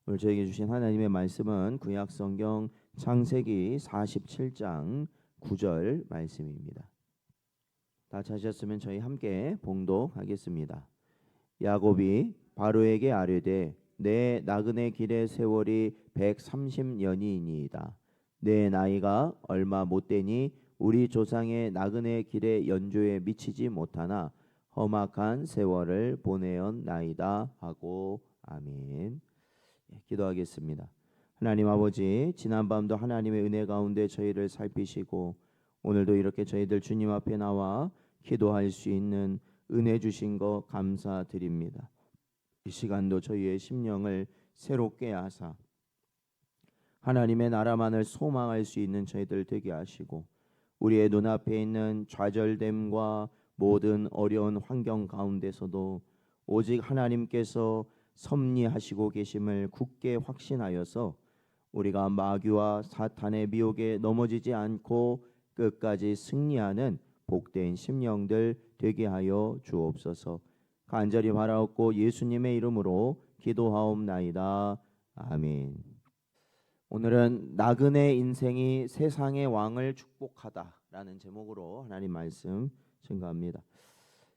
오늘 저에게 주신 하나님의 말씀은 구약 성경 창세기 47장 9절 말씀입니다. 다 찾으셨으면 저희 함께 봉독하겠습니다. 야곱이 바로에게 아뢰되 내 나그네 길의 세월이 130년이니이다. 내 나이가 얼마 못되니 우리 조상의 나그네 길의 연조에 미치지 못하나 험악한 세월을 보내었나이다 하고 아멘. 기도하겠습니다. 하나님 아버지, 지난밤도 하나님의 은혜 가운데 저희를 살피시고 오늘도 이렇게 저희들 주님 앞에 나와 기도할 수 있는 은혜 주신 것 감사드립니다. 이 시간도 저희의 심령을 새롭게 하사 하나님의 나라만을 소망할 수 있는 저희들 되게 하시고 우리의 눈앞에 있는 좌절됨과 모든 어려운 환경 가운데서도 오직 하나님께서 섭리하시고 계심을 굳게 확신하여서 우리가 마귀와 사탄의 미혹에 넘어지지 않고 끝까지 승리하는 복된 심령들 되게 하여 주옵소서. 간절히 바라옵고 예수님의 이름으로 기도하옵나이다. 아멘. 오늘은 나그네 인생이 세상의 왕을 축복하다라는 제목으로 하나님 말씀 증거합니다.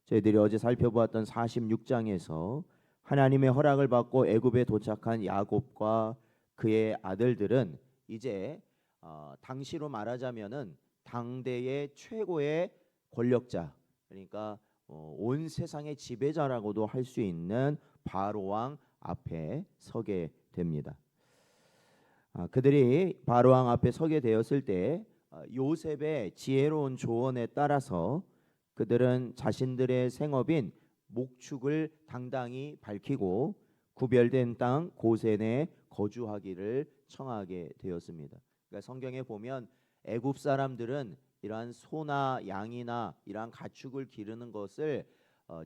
저희들이 어제 살펴보았던 46장에서 하나님의 허락을 받고 애굽에 도착한 야곱과 그의 아들들은 이제 당시로 말하자면은 당대의 최고의 권력자, 그러니까 온 세상의 지배자라고도 할 수 있는 바로 왕 앞에 서게 됩니다. 그들이 바로 왕 앞에 서게 되었을 때 요셉의 지혜로운 조언에 따라서 그들은 자신들의 생업인 목축을 당당히 밝히고 구별된 땅 고센에 거주하기를 청하게 되었습니다. 그러니까 성경에 보면 애굽 사람들은 이러한 소나 양이나 이러한 가축을 기르는 것을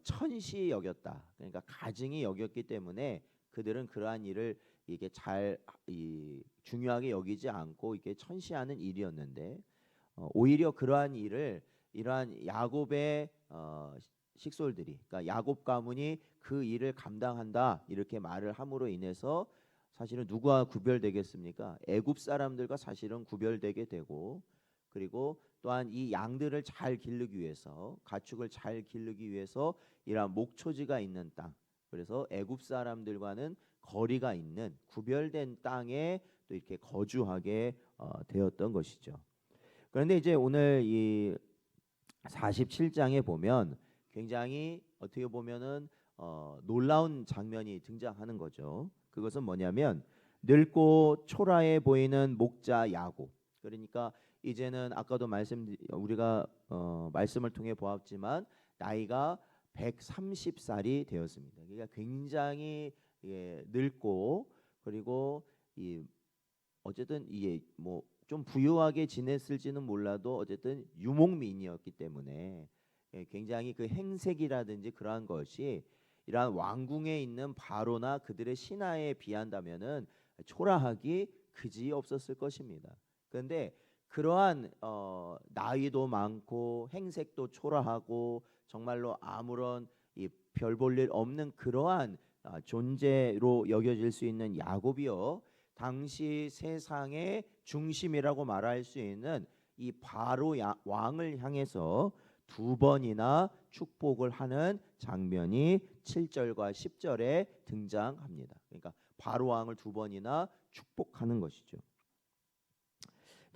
천시 여겼다. 그러니까 가증히 여겼기 때문에 그들은 그러한 일을 이게 중요하게 여기지 않고 이게 천시하는 일이었는데 오히려 그러한 일을 이러한 야곱의 식솔들이, 그러니까 야곱 가문이 그 일을 감당한다 이렇게 말을 함으로 인해서 사실은 누구와 구별되겠습니까? 애굽 사람들과 사실은 구별되게 되고, 그리고 또한 이 양들을 잘 기르기 위해서, 가축을 잘 기르기 위해서 이러한 목초지가 있는 땅, 그래서 애굽 사람들과는 거리가 있는 구별된 땅에 또 이렇게 거주하게 되었던 것이죠. 그런데 이제 오늘 이 47장에 보면 굉장히 어떻게 보면은 놀라운 장면이 등장하는 거죠. 그것은 뭐냐면 늙고 초라해 보이는 목자 야곱. 그러니까 이제는 아까도 우리가 말씀을 통해 보았지만 나이가 130살이 되었습니다. 그러니까 굉장히 늙고, 그리고 어쨌든 이게 뭐 좀 부유하게 지냈을지는 몰라도 어쨌든 유목민이었기 때문에 굉장히 그 행색이라든지 그러한 것이 이러한 왕궁에 있는 바로나 그들의 신하에 비한다면은 초라하기 그지 없었을 것입니다. 그런데 그러한 나이도 많고 행색도 초라하고 정말로 아무런 별 볼 일 없는 그러한 존재로 여겨질 수 있는 야곱이요, 당시 세상의 중심이라고 말할 수 있는 이 바로 왕을 향해서 두 번이나 축복을 하는 장면이 7절과 10절에 등장합니다. 그러니까 바로 왕을 두 번이나 축복하는 것이죠.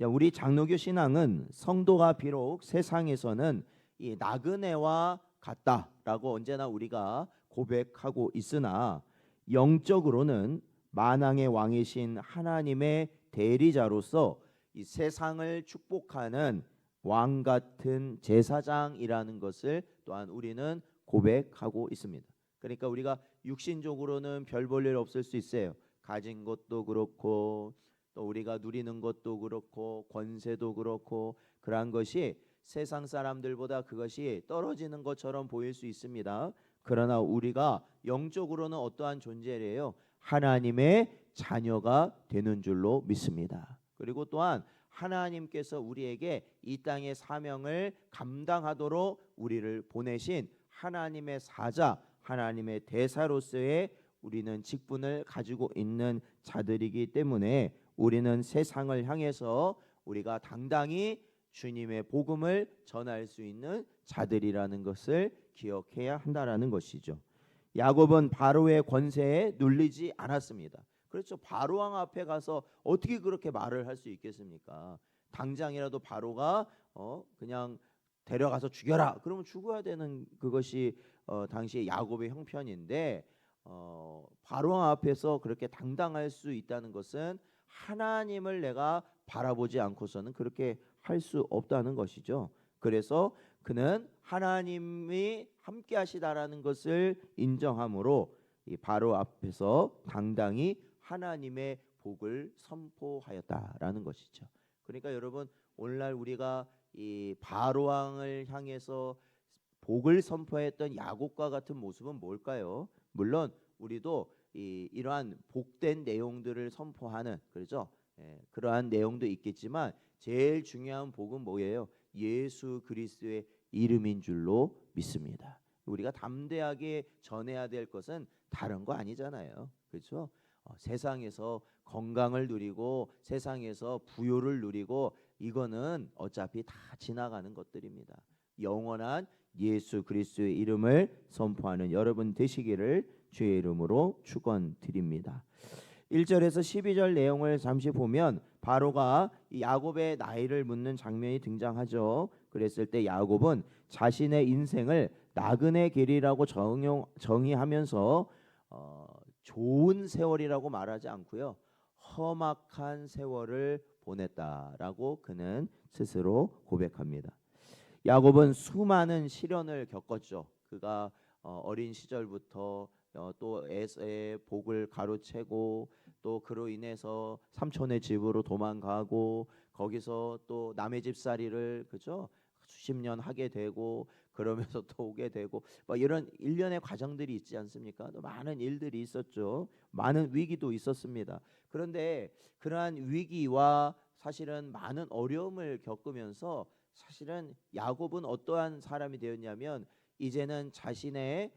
우리 장로교 신앙은 성도가 비록 세상에서는 이 나그네와 같다라고 언제나 우리가 고백하고 있으나 영적으로는 만왕의 왕이신 하나님의 대리자로서 이 세상을 축복하는 왕 같은 제사장이라는 것을 또한 우리는 고백하고 있습니다. 그러니까 우리가 육신적으로는 별 볼 일 없을 수 있어요. 가진 것도 그렇고 또 우리가 누리는 것도 그렇고 권세도 그렇고 그러한 것이 세상 사람들보다 그것이 떨어지는 것처럼 보일 수 있습니다. 그러나 우리가 영적으로는 어떠한 존재래요? 하나님의 자녀가 되는 줄로 믿습니다. 그리고 또한 하나님께서 우리에게 이 땅의 사명을 감당하도록 우리를 보내신 하나님의 사자, 하나님의 대사로서의 우리는 직분을 가지고 있는 자들이기 때문에 우리는 세상을 향해서 우리가 당당히 주님의 복음을 전할 수 있는 자들이라는 것을 기억해야 한다라는 것이죠. 야곱은 바로의 권세에 눌리지 않았습니다. 그렇죠. 바로왕 앞에 가서 어떻게 그렇게 말을 할 수 있겠습니까? 당장이라도 바로가 그냥 데려가서 죽여라. 그러면 죽어야 되는 그것이 당시 야곱의 형편인데 바로왕 앞에서 그렇게 당당할 수 있다는 것은 하나님을 내가 바라보지 않고서는 그렇게 할 수 없다는 것이죠. 그래서 그는 하나님이 함께 하시다라는 것을 인정함으로 이 바로 앞에서 당당히 하나님의 복을 선포하였다라는 것이죠. 그러니까 여러분 오늘날 우리가 이 바로 왕을 향해서 복을 선포했던 야곱과 같은 모습은 뭘까요? 물론 우리도 이러한 복된 내용들을 선포하는 그렇죠? 그러한 내용도 있겠지만 제일 중요한 복은 뭐예요? 예수 그리스도의 이름인 줄로 믿습니다. 우리가 담대하게 전해야 될 것은 다른 거 아니잖아요. 그렇죠? 세상에서 건강을 누리고 세상에서 부요를 누리고 이거는 어차피 다 지나가는 것들입니다. 영원한 예수 그리스도의 이름을 선포하는 여러분 되시기를 주의 이름으로 축원드립니다. 1절에서 12절 내용을 잠시 보면 바로가 야곱의 나이를 묻는 장면이 등장하죠. 그랬을 때 야곱은 자신의 인생을 나그네 길이라고 정의하면서 좋은 세월이라고 말하지 않고요. 험악한 세월을 보냈다라고 그는 스스로 고백합니다. 야곱은 수많은 시련을 겪었죠. 그가 어린 시절부터 또 에서의 복을 가로채고 또 그로 인해서 삼촌의 집으로 도망가고 거기서 또 남의 집살이를 그죠? 수십 년 하게 되고 그러면서 또 오게 되고 뭐 이런 일련의 과정들이 있지 않습니까? 또 많은 일들이 있었죠. 많은 위기도 있었습니다. 그런데 그러한 위기와 사실은 많은 어려움을 겪으면서 사실은 야곱은 어떠한 사람이 되었냐면 이제는 자신의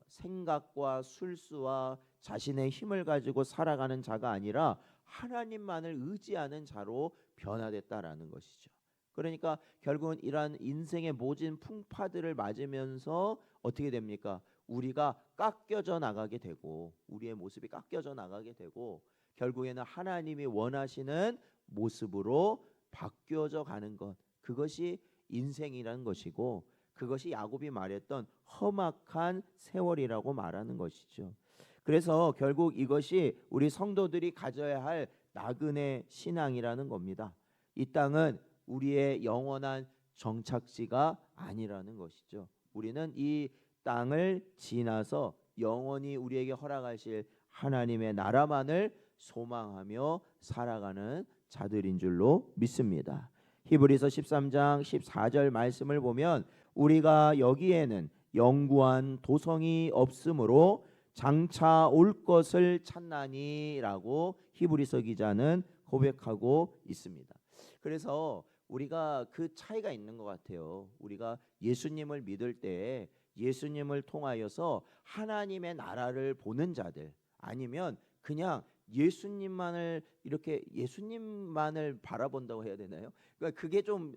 생각과 술수와 자신의 힘을 가지고 살아가는 자가 아니라 하나님만을 의지하는 자로 변화됐다라는 것이죠. 그러니까 결국은 이러한 인생의 모진 풍파들을 맞으면서 어떻게 됩니까? 우리가 깎여져 나가게 되고 우리의 모습이 깎여져 나가게 되고 결국에는 하나님이 원하시는 모습으로 바뀌어져 가는 것, 그것이 인생이라는 것이고 그것이 야곱이 말했던 험악한 세월이라고 말하는 것이죠. 그래서 결국 이것이 우리 성도들이 가져야 할 나그네 신앙이라는 겁니다. 이 땅은 우리의 영원한 정착지가 아니라는 것이죠. 우리는 이 땅을 지나서 영원히 우리에게 허락하실 하나님의 나라만을 소망하며 살아가는 자들인 줄로 믿습니다. 히브리서 13장 14절 말씀을 보면 우리가 여기에는 영구한 도성이 없으므로 장차 올 것을 찾나니라고 히브리서 기자는 고백하고 있습니다. 그래서 우리가 그 차이가 있는 것 같아요. 우리가 예수님을 믿을 때 예수님을 통하여서 하나님의 나라를 보는 자들 아니면 그냥 예수님만을 이렇게 예수님만을 바라본다고 해야 되나요? 그러니까 그게 좀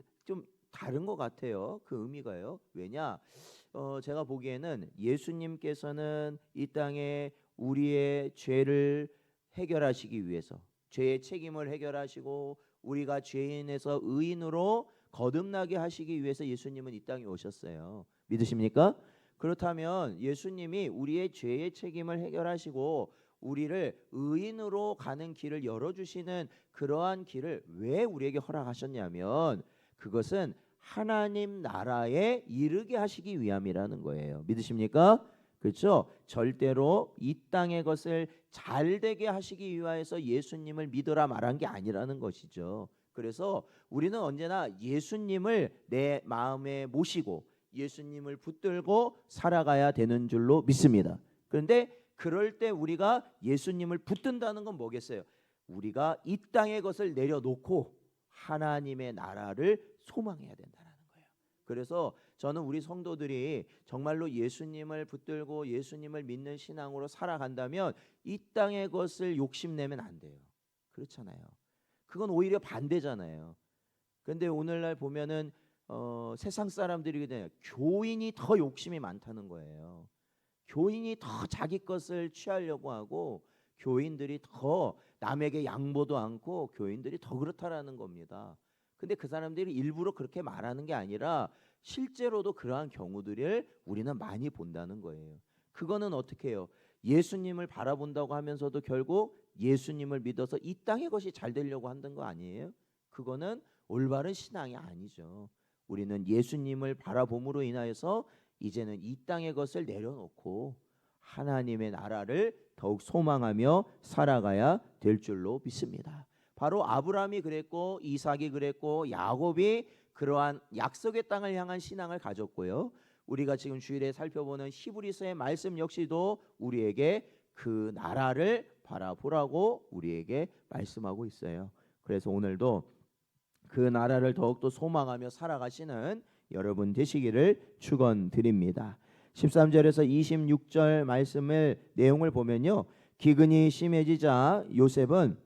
다른 것 같아요. 그 의미가요. 왜냐? 제가 보기에는 예수님께서는 이 땅에 우리의 죄를 해결하시기 위해서 죄의 책임을 해결하시고 우리가 죄인에서 의인으로 거듭나게 하시기 위해서 예수님은 이 땅에 오셨어요. 믿으십니까? 그렇다면 예수님이 우리의 죄의 책임을 해결하시고 우리를 의인으로 가는 길을 열어주시는 그러한 길을 왜 우리에게 허락하셨냐면 그것은 하나님 나라에 이르게 하시기 위함이라는 거예요. 믿으십니까? 그렇죠? 절대로 이 땅의 것을 잘되게 하시기 위하여서 예수님을 믿어라 말한 게 아니라는 것이죠. 그래서 우리는 언제나 예수님을 내 마음에 모시고 예수님을 붙들고 살아가야 되는 줄로 믿습니다. 그런데 그럴 때 우리가 예수님을 붙든다는 건 뭐겠어요? 우리가 이 땅의 것을 내려놓고 하나님의 나라를 소망해야 된다는 거예요. 그래서 저는 우리 성도들이 정말로 예수님을 붙들고 예수님을 믿는 신앙으로 살아간다면 이 땅의 것을 욕심내면 안 돼요. 그렇잖아요. 그건 오히려 반대잖아요. 근데 오늘날 보면은 세상 사람들이 그냥 교인이 더 욕심이 많다는 거예요. 교인이 더 자기 것을 취하려고 하고 교인들이 더 남에게 양보도 않고 교인들이 더 그렇다라는 겁니다. 근데 그 사람들이 일부러 그렇게 말하는 게 아니라 실제로도 그러한 경우들을 우리는 많이 본다는 거예요. 그거는 어떻게 해요? 예수님을 바라본다고 하면서도 결국 예수님을 믿어서 이 땅의 것이 잘 되려고 한다는 거 아니에요? 그거는 올바른 신앙이 아니죠. 우리는 예수님을 바라봄으로 인하여서 이제는 이 땅의 것을 내려놓고 하나님의 나라를 더욱 소망하며 살아가야 될 줄로 믿습니다. 바로 아브라함이 그랬고 이삭이 그랬고 야곱이 그러한 약속의 땅을 향한 신앙을 가졌고요. 우리가 지금 주일에 살펴보는 히브리서의 말씀 역시도 우리에게 그 나라를 바라보라고 우리에게 말씀하고 있어요. 그래서 오늘도 그 나라를 더욱더 소망하며 살아가시는 여러분 되시기를 축원드립니다. 13절에서 26절 말씀을 내용을 보면요. 기근이 심해지자 요셉은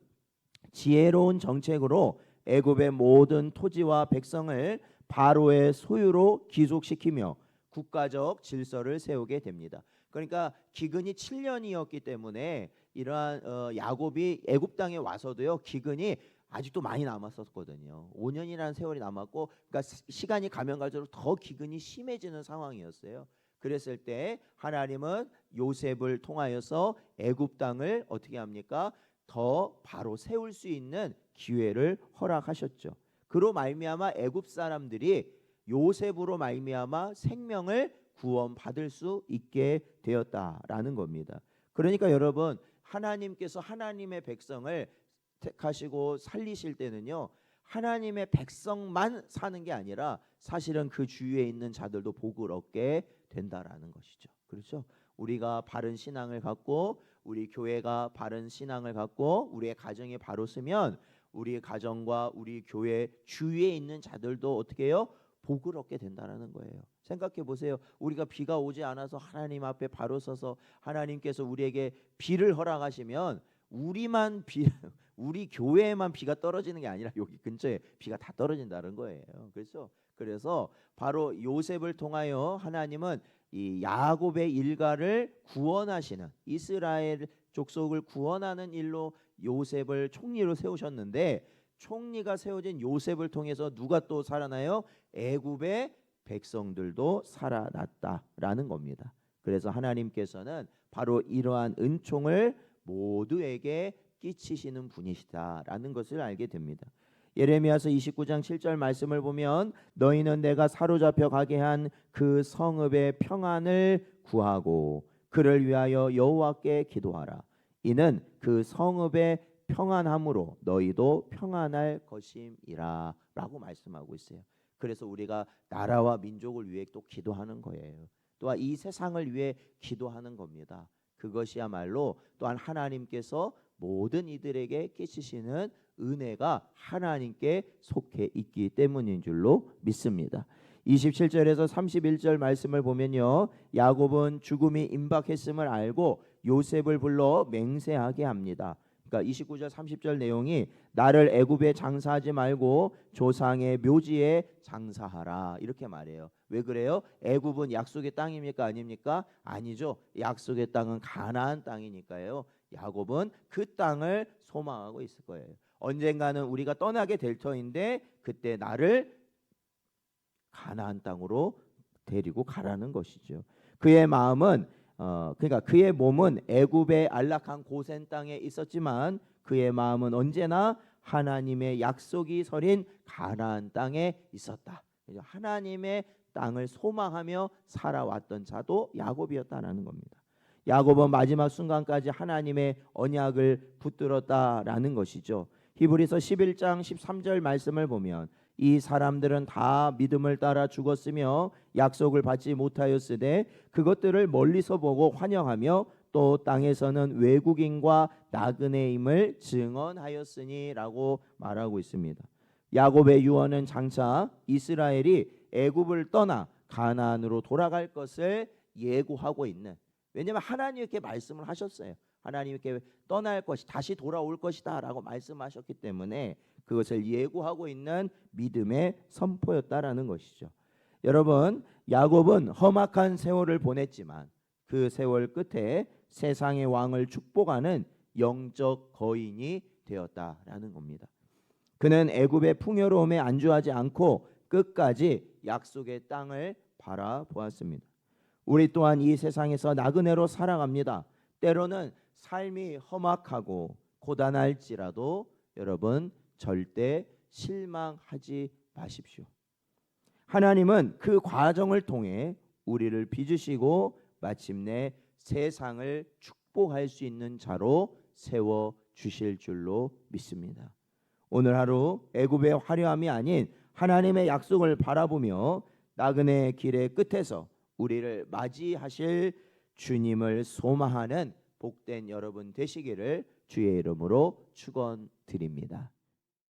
지혜로운 정책으로 애굽의 모든 토지와 백성을 바로의 소유로 귀속시키며 국가적 질서를 세우게 됩니다. 그러니까 기근이 7년이었기 때문에 이러한 야곱이 애굽 땅에 와서도요. 기근이 아직도 많이 남았었거든요. 5년이라는 세월이 남았고, 그러니까 시간이 가면 갈수록 더 기근이 심해지는 상황이었어요. 그랬을 때 하나님은 요셉을 통하여서 애굽 땅을 어떻게 합니까? 더 바로 세울 수 있는 기회를 허락하셨죠. 그로 말미암아 애굽 사람들이 요셉으로 말미암아 생명을 구원받을 수 있게 되었다라는 겁니다. 그러니까 여러분, 하나님께서 하나님의 백성을 택하시고 살리실 때는요, 하나님의 백성만 사는 게 아니라 사실은 그 주위에 있는 자들도 복을 얻게 된다라는 것이죠. 그렇죠? 우리가 바른 신앙을 갖고 우리 교회가 바른 신앙을 갖고 우리의 가정이 바로 서면 우리 가정과 우리 교회 주위에 있는 자들도 어떻게 해요? 복을 얻게 된다는 거예요. 생각해 보세요. 우리가 비가 오지 않아서 하나님 앞에 바로 서서 하나님께서 우리에게 비를 허락하시면 우리 교회에만 비가 떨어지는 게 아니라 여기 근처에 비가 다 떨어진다는 거예요. 그래서 바로 요셉을 통하여 하나님은 이 야곱의 일가를 구원하시는 이스라엘 족속을 구원하는 일로 요셉을 총리로 세우셨는데, 총리가 세워진 요셉을 통해서 누가 또 살아나요? 애굽의 백성들도 살아났다라는 겁니다. 그래서 하나님께서는 바로 이러한 은총을 모두에게 끼치시는 분이시다라는 것을 알게 됩니다. 예레미야서 29장 7절 말씀을 보면 너희는 내가 사로잡혀 가게 한 그 성읍의 평안을 구하고 그를 위하여 여호와께 기도하라. 이는 그 성읍의 평안함으로 너희도 평안할 것임이라 라고 말씀하고 있어요. 그래서 우리가 나라와 민족을 위해 또 기도하는 거예요. 또한 이 세상을 위해 기도하는 겁니다. 그것이야말로 또한 하나님께서 모든 이들에게 끼치시는 은혜가 하나님께 속해 있기 때문인 줄로 믿습니다. 27절에서 31절 말씀을 보면요, 야곱은 죽음이 임박했음을 알고 요셉을 불러 맹세하게 합니다. 그러니까 29절 30절 내용이 나를 애굽에 장사하지 말고 조상의 묘지에 장사하라 이렇게 말해요. 왜 그래요? 애굽은 약속의 땅입니까? 아닙니까? 아니죠. 약속의 땅은 가나안 땅이니까요. 야곱은 그 땅을 소망하고 있을 거예요. 언젠가는 우리가 떠나게 될 터인데 그때 나를 가나안 땅으로 데리고 가라는 것이죠. 그의 마음은 그러니까 그의 몸은 애굽의 안락한 고센 땅에 있었지만 그의 마음은 언제나 하나님의 약속이 서린 가나안 땅에 있었다. 하나님의 땅을 소망하며 살아왔던 자도 야곱이었다라는 겁니다. 야곱은 마지막 순간까지 하나님의 언약을 붙들었다라는 것이죠. 히브리서 11장 13절 말씀을 보면 이 사람들은 다 믿음을 따라 죽었으며 약속을 받지 못하였으되 그것들을 멀리서 보고 환영하며 또 땅에서는 외국인과 나그네임을 증언하였으니라고 말하고 있습니다. 야곱의 유언은 장차 이스라엘이 애굽을 떠나 가나안으로 돌아갈 것을 예고하고 있는, 왜냐하면 하나님 이렇게 말씀을 하셨어요. 하나님 이렇게 떠날 것이 다시 돌아올 것이다라고 말씀하셨기 때문에 그것을 예고하고 있는 믿음의 선포였다라는 것이죠. 여러분, 야곱은 험악한 세월을 보냈지만 그 세월 끝에 세상의 왕을 축복하는 영적 거인이 되었다라는 겁니다. 그는 애굽의 풍요로움에 안주하지 않고 끝까지 약속의 땅을 바라보았습니다. 우리 또한 이 세상에서 나그네로 살아갑니다. 때로는 삶이 험악하고 고단할지라도 여러분 절대 실망하지 마십시오. 하나님은 그 과정을 통해 우리를 빚으시고 마침내 세상을 축복할 수 있는 자로 세워 주실 줄로 믿습니다. 오늘 하루 애굽의 화려함이 아닌 하나님의 약속을 바라보며 나그네의 길의 끝에서 우리를 맞이하실 주님을 소망하는 복된 여러분 되시기를 주의 이름으로 축원드립니다.